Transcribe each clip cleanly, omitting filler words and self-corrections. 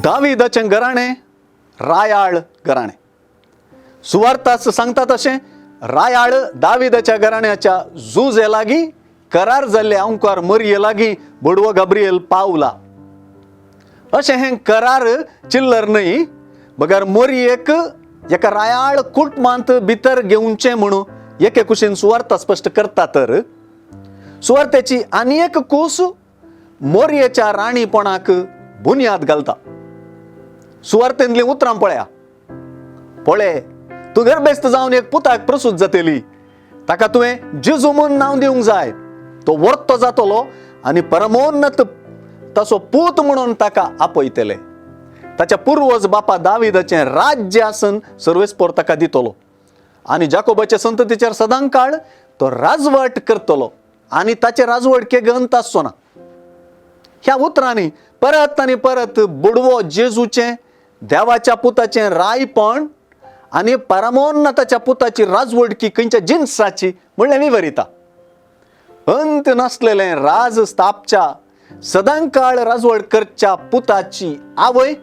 दाविदाचें घराणें रायाळ घराणें. सुवार्तास सांगता तशें रायाळ दाविदाच्या घराण्याच्या झुजे लागीं करार जाल्ले अंकार मरये लागीं बडवो गब्रिएल पावला. अशें हें करार चिल्लर न्हय, बगर मरयेक एका रायाळ कुटुंबांत भितर घेवचें म्हणून एके कुशीन सुवार्ता स्पश्ट करता. तर सुवार्तेची आनी एक कूस मोरयेच्या राणीपणाक बुन्याद घालता. सुवार्तेंतलीं उतरां पळय, तूं गर्भेस्त जावन एक पुताक प्रसूत जातली, ताका तुवें जेजू म्हूण नांव दिवंक जाय. तो वर्तो जातलो आनी परमोन्नत ताचो पूत म्हणून ताका आपयतले. ताच्या पुर्वज बापा दाविदाचें राज्य आसन सर्वेस्पोर ताका दितलो आनी जाकोबाच्या संततीचेर सदां काळ तो राजवट करतलो आनी ताचे राजवटकेक अंत आसचो ना. ह्या उतरांनी परत आनी परत बुडवो जेजूचें, देवाच्या पुताचें रायपण आनी परमोन्नताच्या पुताची राजवटकी खंयच्या जिन्साची म्हणलें विवरिता. अंत नासलेलें राज स्थापच्या सदां काळ राजवट करच्या पुताची आवय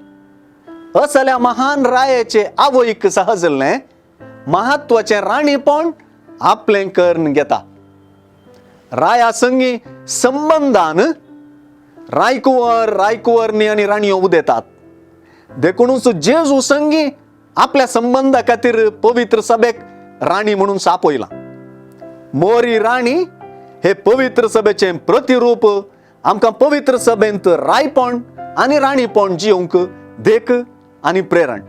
असल्या महान रायाचे आवयक सहजलें महत्वाचें राणीपण आपलें करून घेता. राया संगी संबंधान रायकुंवरनी आनी राणयो उदेतात. देखूनच जेजू संगी आपल्या संबंधा खातीर पवित्र सभेक राणी म्हणून आपयला. मोरी राणी हे पवित्र सभेचें प्रतिरूप आमकां पवित्र सभेंत रायपण आनी राणीपण जियोंक देख आनी प्रेरण.